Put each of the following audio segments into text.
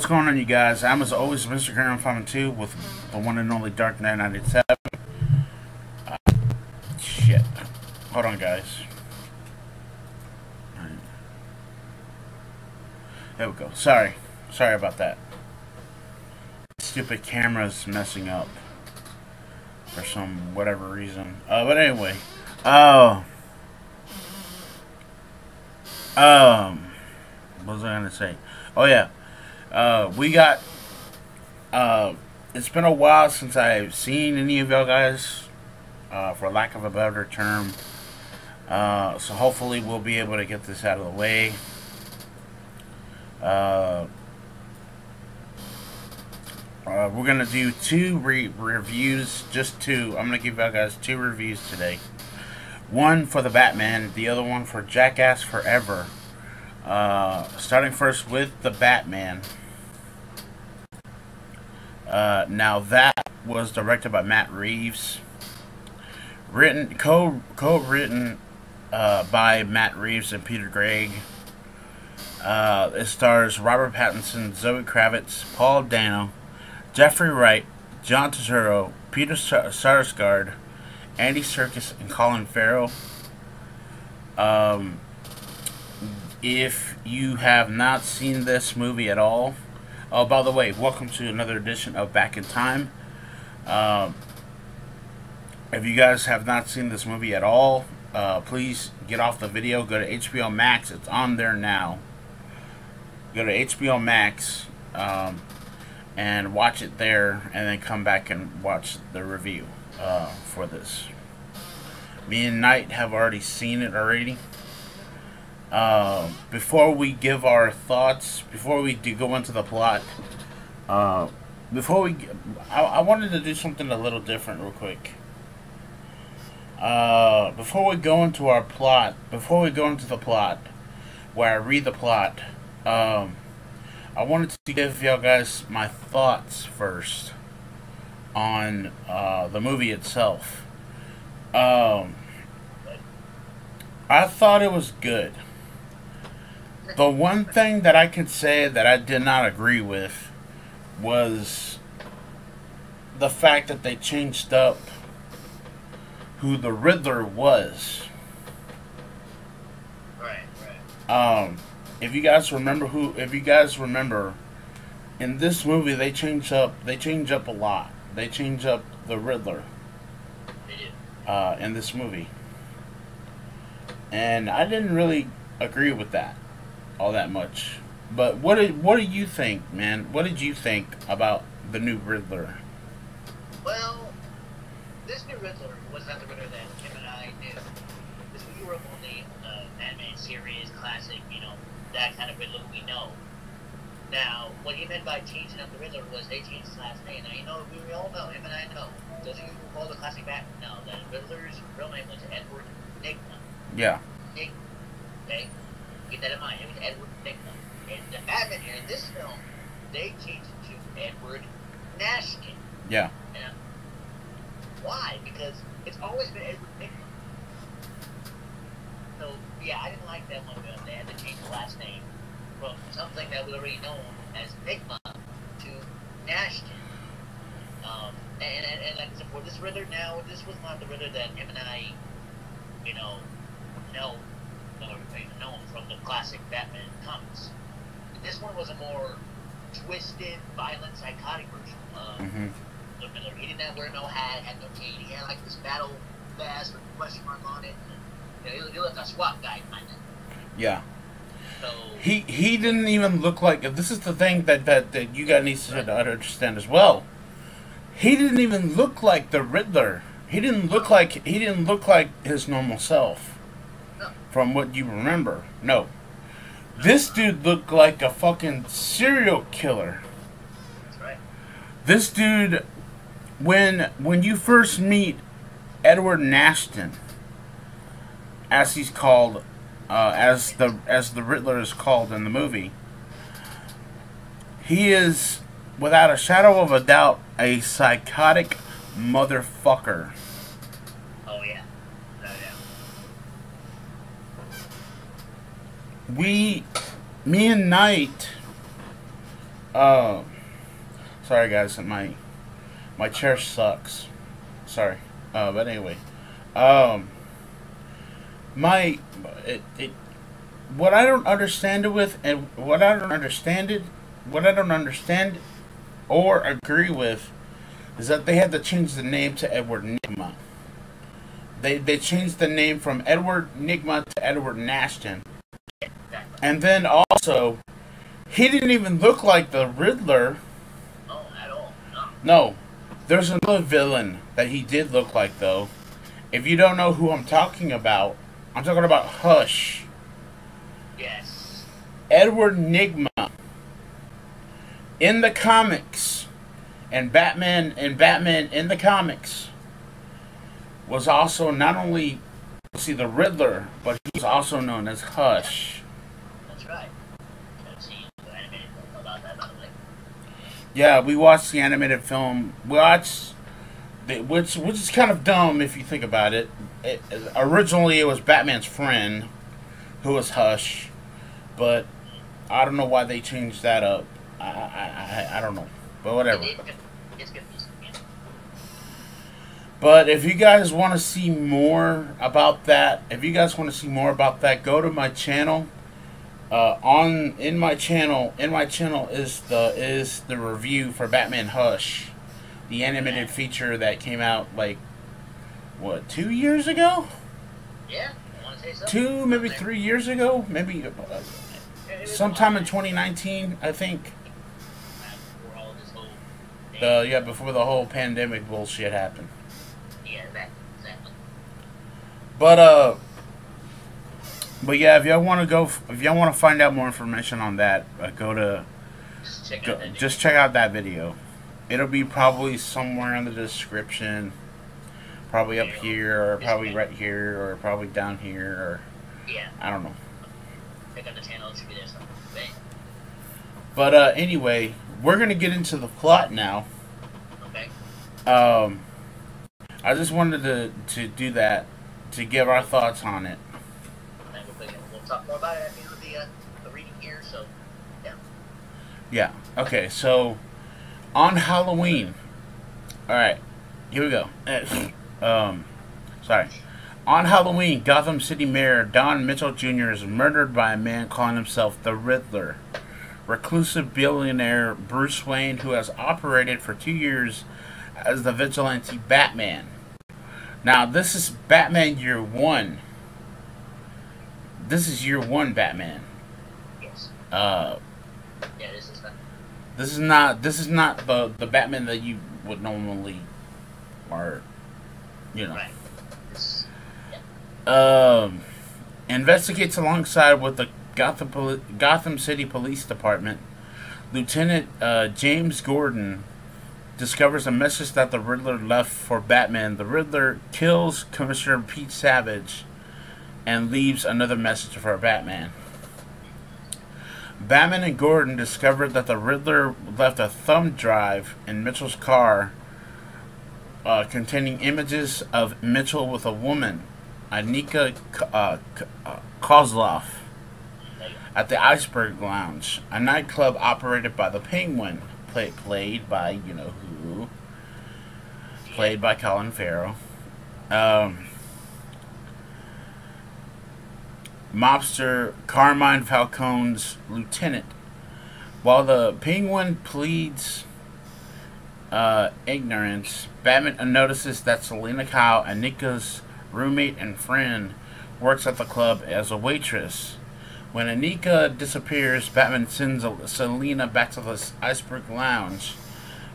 going on, you guys? I'm as always Mr. Graham 5 with the one and only Dark Knight 97. Shit. Hold on, guys. There we go. Sorry about that. Stupid camera's messing up for some whatever reason. But anyway, what was I gonna say? Oh yeah. We got, it's been a while since I've seen any of y'all guys, for lack of a better term. So hopefully we'll be able to get this out of the way. We're going to do two reviews, just two. I'm going to give y'all guys two reviews today. One for the Batman, the other one for Jackass Forever. Starting first with the Batman. Now that was directed by Matt Reeves, co-written by Matt Reeves and Peter Gregg. It stars Robert Pattinson, Zoë Kravitz, Paul Dano, Jeffrey Wright, John Turturro, Peter Sarsgaard, Andy Serkis, and Colin Farrell. If you have not seen this movie at all, oh, by the way, welcome to another edition of Back in Time. If you guys have not seen this movie at all, please get off the video. Go to HBO Max. It's on there now. Go to HBO Max and watch it there, and then come back and watch the review for this. Me and Knight have already seen it already. Before we give our thoughts, before we go into the plot, I wanted to do something a little different real quick. Before we go into the plot, where I read the plot, I wanted to give y'all guys my thoughts first on the movie itself. I thought it was good. The one thing that I can say that I did not agree with was the fact that they changed up who the Riddler was. Right. If you guys remember, in this movie they change up a lot. They change up the Riddler. They did. In this movie. And I didn't really agree with that all that much. But what do you think, man? What did you think about the new Riddler? Well, this new Riddler was not the Riddler that him and I knew. This we grew up on the Batman series, classic, that kind of Riddler we know. Now, what he meant by changing up the Riddler was they changed his last name. Now, we all know, him and I know. Those of you who follow the classic Batman know that Riddler's real name was Edward Nygma. Yeah. Okay? Keep that in mind. It was Edward Nygma. And the Batman here in this film, they changed it to Edward Nashkin. Yeah. And why? Because it's always been Edward Nygma. So, yeah, I didn't like that one. They had to change the last name from something that was already known as Nygma to Nashkin. And like I said, for this Riddler now, this was not the Riddler that him and I, know from the classic Batman comics. This one was a more twisted, violent, psychotic version of the Riddler. He did not wear no hat, had no cane. He had like this battle vest with a question mark on it. He looked like a SWAT guy, kind of. Yeah. So he didn't even look like. This is the thing that you guys need to understand as well. He didn't even look like the Riddler. He didn't look like his normal self. No. From what you remember, no. This dude looked like a fucking serial killer. That's right. This dude, when you first meet Edward Nashkin, as he's called, as the Riddler is called in the movie, he is, without a shadow of a doubt, a psychotic motherfucker. Oh yeah. Me and Knight Uh, sorry guys, my chair sucks. Sorry. But anyway, um, my it what I don't understand it with, and what I don't understand or agree with, is that they had to change the name to Edward Nygma. They changed the name from Edward Nygma to Edward Nashton, Exactly. and then also he didn't even look like the Riddler. Oh, at all. No. No, there's another villain that he did look like though. If you don't know who I'm talking about Hush. Yes. Edward Nygma in the comics, and Batman in the comics was also not only the Riddler, but he was also known as Hush. That's right. I've seen the animated film about that, by the way. Yeah, we watched the animated film. Which is kind of dumb if you think about it. Originally, it was Batman's friend who was Hush, but I don't know why they changed that up. I don't know, but whatever. It's confusing. Yeah. But if you guys want to see more about that, go to my channel. In my channel is the review for Batman Hush, the animated feature that came out like what 2 years ago, Yeah, I want to say so. maybe 3 years ago, maybe sometime in 2019, I think. Before all this whole thing. Before the whole pandemic bullshit happened. Yeah, exactly. But yeah, if y'all want to find out more information on that, just check out that video. It'll be probably somewhere in the description, probably up here, or probably right here, or probably down here, or Yeah. I don't know. Check out the channel. It should be there somewhere. Okay. But anyway, we're gonna get into the plot now. Okay. I just wanted to do that to give our thoughts on it. And we'll talk more about it at the end of the reading here. So, yeah. Yeah. Okay. So, on Halloween. All right. Here we go. Sorry. On Halloween, Gotham City Mayor Don Mitchell Jr. is murdered by a man calling himself the Riddler. Reclusive billionaire Bruce Wayne, who has operated for 2 years as the vigilante Batman. Now, this is Batman Year 1. This is Year 1 Batman. Yes. Yeah, this is fun. This is not the Batman that you would normally, or Right. Yeah. Investigates alongside with the Gotham City Police Department. Lieutenant James Gordon discovers a message that the Riddler left for Batman. The Riddler kills Commissioner Pete Savage and leaves another message for Batman. Batman and Gordon discovered that the Riddler left a thumb drive in Mitchell's car containing images of Mitchell with a woman, Anika Kozlov, at the Iceberg Lounge, a nightclub operated by the Penguin, played by you-know-who, played by Colin Farrell. Mobster Carmine Falcone's lieutenant. While the Penguin pleads ignorance, Batman notices that Selena Kyle, Anika's roommate and friend, works at the club as a waitress. When Anika disappears, Batman sends Selena back to the Iceberg Lounge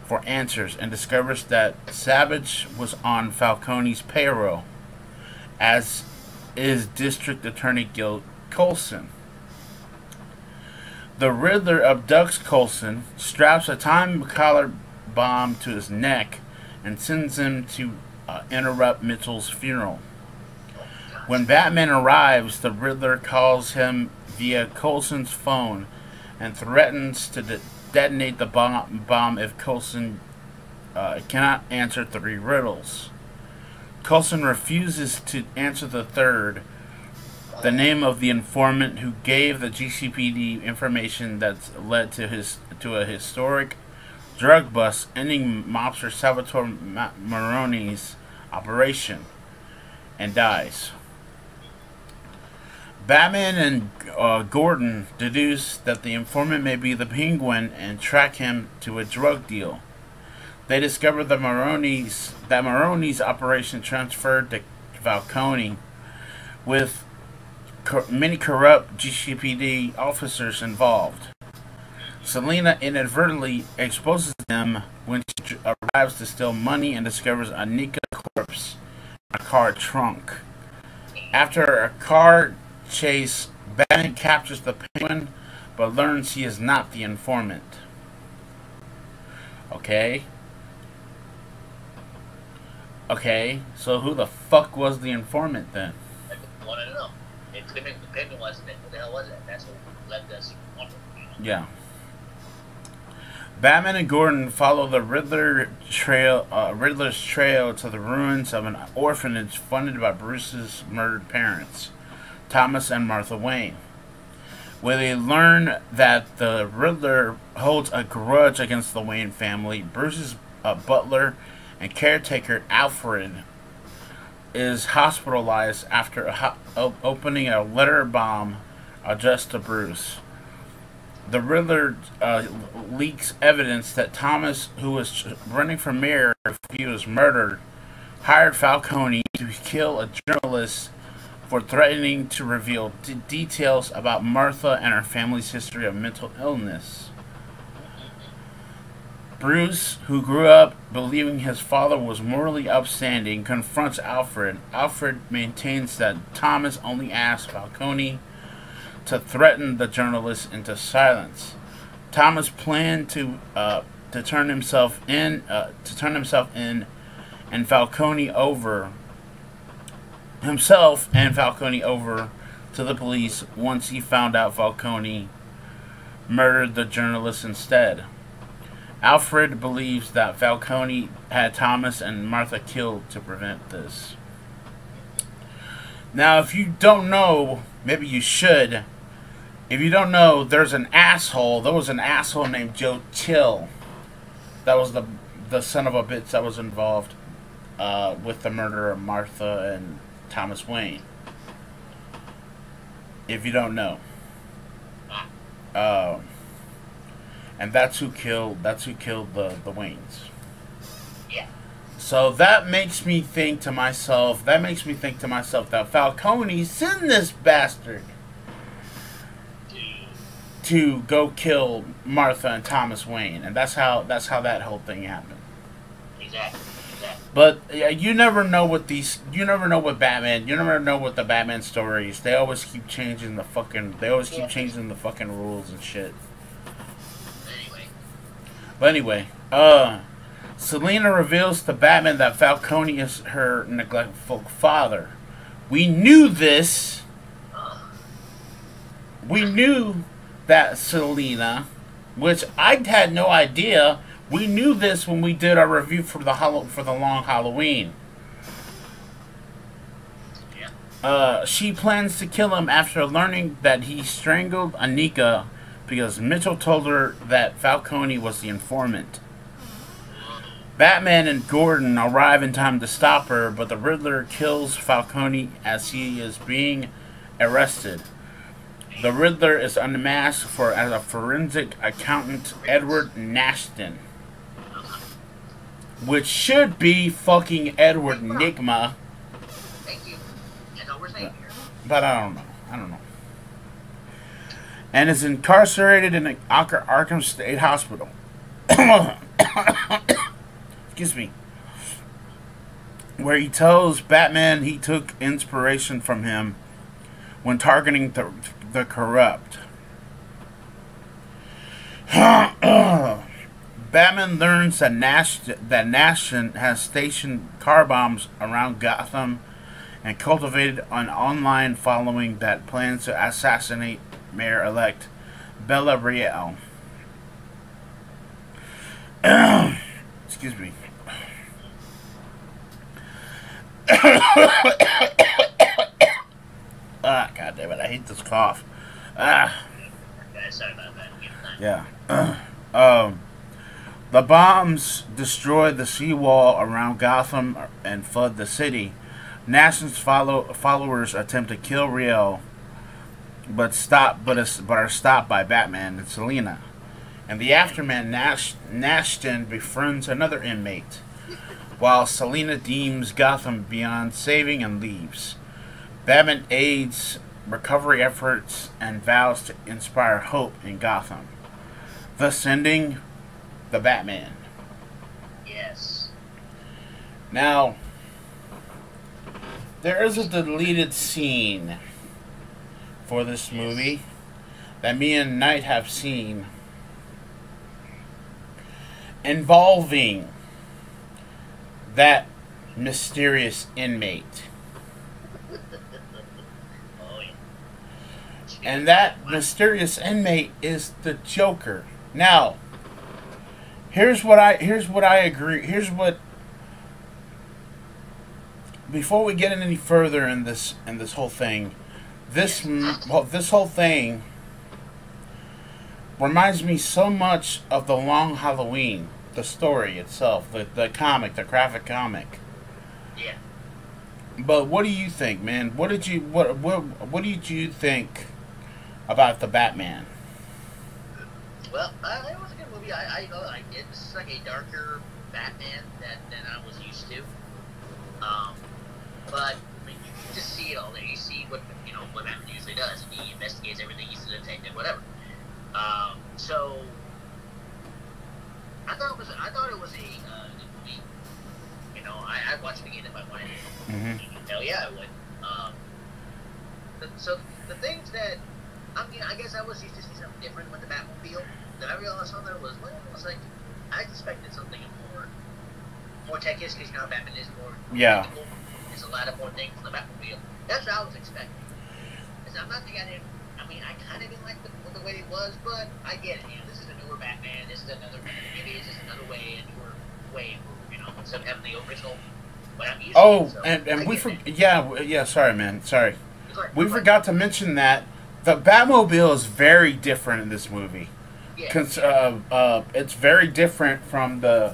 for answers and discovers that Savage was on Falcone's payroll, as is District Attorney Gil Coulson. The Riddler abducts Coulson, straps a time collar bomb to his neck, and sends him to interrupt Mitchell's funeral. When Batman arrives, the Riddler calls him via Coulson's phone and threatens to detonate the bomb if Coulson cannot answer 3 riddles. Coulson refuses to answer the third, the name of the informant who gave the GCPD information that's led to a historic drug bust, ending mobster Salvatore Maroni's operation, and dies. Batman and Gordon deduce that the informant may be the Penguin and track him to a drug deal. They discover that Maroni's operation transferred to Falcone, with many corrupt GCPD officers involved. Selina inadvertently exposes them when she arrives to steal money and discovers a Nika corpse in a car trunk. After a car chase, Batman captures the Penguin, but learns he is not the informant. Okay, so who the fuck was the informant then? I want to know. It could have been the Penguin, wasn't it? What the hell was it? That's what led us wondering. Yeah. Batman and Gordon follow the Riddler's trail to the ruins of an orphanage funded by Bruce's murdered parents, Thomas and Martha Wayne, where they learn that the Riddler holds a grudge against the Wayne family. Bruce's butler and caretaker, Alfred, is hospitalized after opening a letter bomb addressed to Bruce. The Riddler leaks evidence that Thomas, who was running for mayor if he was murdered, hired Falcone to kill a journalist for threatening to reveal details about Martha and her family's history of mental illness. Bruce, who grew up believing his father was morally upstanding, confronts Alfred. Alfred maintains that Thomas only asked Falcone to threaten the journalist into silence. Thomas planned to turn himself in, and Falcone over to the police once he found out Falcone murdered the journalist instead. Alfred believes that Falcone had Thomas and Martha killed to prevent this. Now, if you don't know, maybe you should. If you don't know, there was an asshole named Joe Chill. That was the son of a bitch that was involved with the murder of Martha and Thomas Wayne. If you don't know. And that's who killed the Waynes. Yeah. So that makes me think to myself that Falcone sent this bastard to go kill Martha and Thomas Wayne, and that's how that whole thing happened. Exactly. But you never know with the Batman stories. They always keep changing the fucking rules and shit. But anyway, Selina reveals to Batman that Falcone is her neglectful father. We knew this. We knew that, Selina, which I had no idea. We knew this when we did our review for the Long Halloween. Yeah. She plans to kill him after learning that he strangled Anika because Mitchell told her that Falcone was the informant. Batman and Gordon arrive in time to stop her, but the Riddler kills Falcone as he is being arrested. The Riddler is unmasked as a forensic accountant, Edward Nashton, which should be fucking Edward Nygma. Thank you. That's all we're saying here. But I don't know. And is incarcerated in an Arkham State Hospital. Excuse me. Where he tells Batman he took inspiration from him when targeting the corrupt. Batman learns that Nashton has stationed car bombs around Gotham and cultivated an online following that plans to assassinate Mayor-elect Bella Riel. Excuse me. God damn hate this cough. Ah. Okay, sorry about that. Yeah. um, the bombs destroy the seawall around Gotham and flood the city. Nash's followers attempt to kill Rio, but are stopped by Batman and Selina. In the aftermath, Nashton befriends another inmate, while Selina deems Gotham beyond saving and leaves. Batman aids recovery efforts and vows to inspire hope in Gotham, thus ending the Batman. Yes. Now, there is a deleted scene for this movie that me and Knight have seen involving that mysterious inmate. Oh, yeah. And that mysterious inmate is the Joker. Now, here's what I agree. Here's what, before we get any further in this whole thing, this whole thing reminds me so much of The Long Halloween, the story itself, the comic, the graphic comic. Yeah. But what do you think, man? What did you think about the Batman? Well, it was a good movie. I liked it. This is like a darker Batman than I was used to. But I mean, you just see it all there. You see what Batman usually does. He investigates everything. He's a detective, whatever. So I thought it was a good movie. I'd watch it again if I wanted to. Mm-hmm. Hell yeah, I would. So the things that I guess I was used to see something different with the Batmobile. That I realized on there was like I expected something more techish because Batman is more technical. There's a lot of more things on the Batmobile. That's what I was expecting. I'm not thinking I kind of didn't like the way it was, but I get it. This is a newer Batman. This is maybe it's just another way, a newer way, instead of having the original. What I'm used to. So, and we sorry, man, sorry. We forgot to mention that the Batmobile is very different in this movie. Yeah. It's very different from the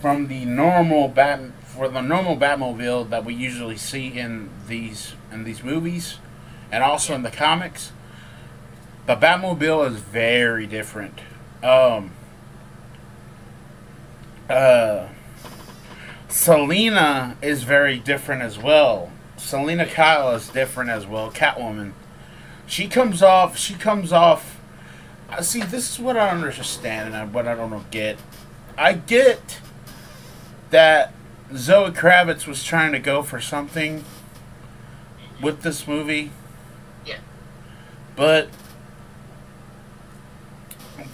normal Batmobile that we usually see in these movies, and also in the comics. The Batmobile is very different. Selina is very different as well. Selina Kyle is different as well. Catwoman. She comes off. See, this is what I don't understand and what I don't get. I get that Zoë Kravitz was trying to go for something with this movie. Yeah. But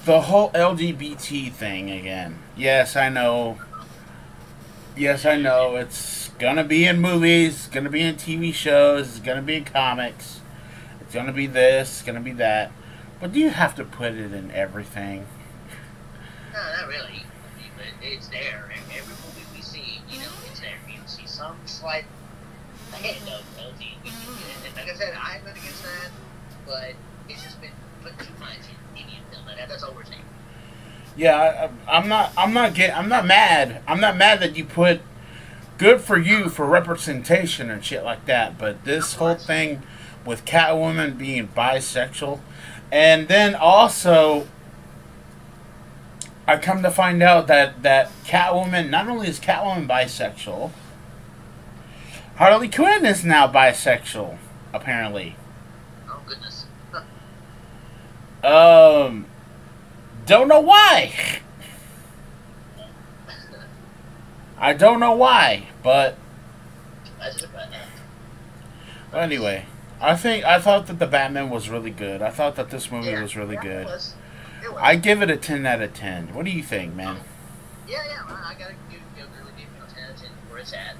the whole LGBT thing again. Yes, I know. It's gonna be in movies, it's gonna be in TV shows, it's gonna be in comics, it's gonna be this, it's gonna be that. But do you have to put it in everything? No, not really. It's there. Every movie we see, it's there. You see some slight hint of LGBT. And like I said, I'm not against that, but it's just been put too much in any film. That's all we're saying. Yeah, I'm not mad. I'm not mad that you put good for you for representation and shit like that. But this whole thing with Catwoman being bisexual, and then also I come to find out that Catwoman, not only is Catwoman bisexual, Harley Quinn is now bisexual, apparently. Oh goodness. Don't know why. I don't know why, but anyway, I thought that the Batman was really good. I thought that this movie was really good. It was. I give it a 10 out of 10. What do you think, man? Yeah. I gotta really give 10 out of 10 where it's at.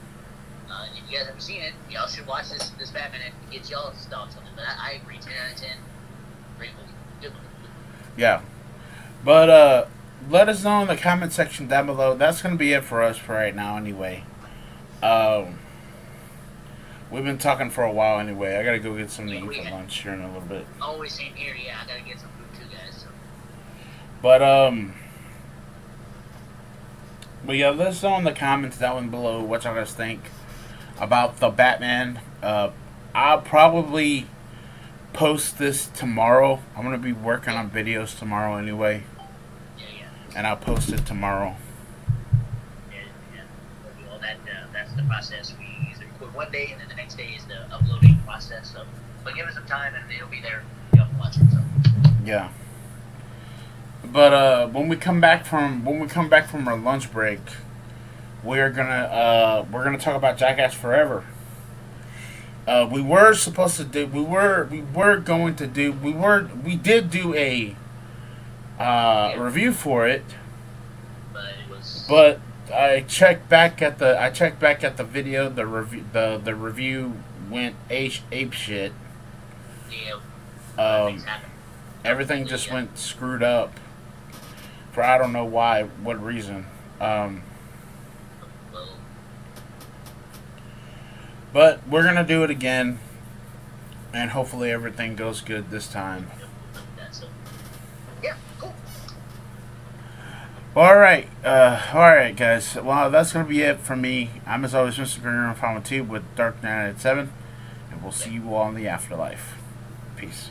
If you guys haven't seen it, y'all should watch this Batman and get y'all's thoughts on it. But I agree, 10 out of 10. Great movie. Good movie. Yeah. But let us know in the comment section down below. That's going to be it for us for right now anyway. We've been talking for a while anyway. I gotta go get something to Yeah, eat for lunch here in a little bit. always same here. Yeah, I gotta get some food too, guys. So. But yeah, let us know in the comments down below what y'all guys think about the Batman. I'll probably post this tomorrow. I'm gonna be working on videos tomorrow anyway. Yeah. And I'll post it tomorrow. Yeah. Well, that's the process. We usually record one day, and then the next day is the uploading process. So, but give it some time, and it'll be there. You'll watch it. So. Yeah. But when we come back from our lunch break, we're gonna talk about Jackass Forever. We did do a review for it, but I checked back at the video. The review went ape shit. Yeah. Everything just went screwed up. For I don't know why, what reason. But we're gonna do it again, and hopefully everything goes good this time. Yeah, cool. All right, guys. Well, that's gonna be it from me. I'm as always Mr. Grimreaper with Dark Knight at 7, and we'll see you all in the afterlife. Peace.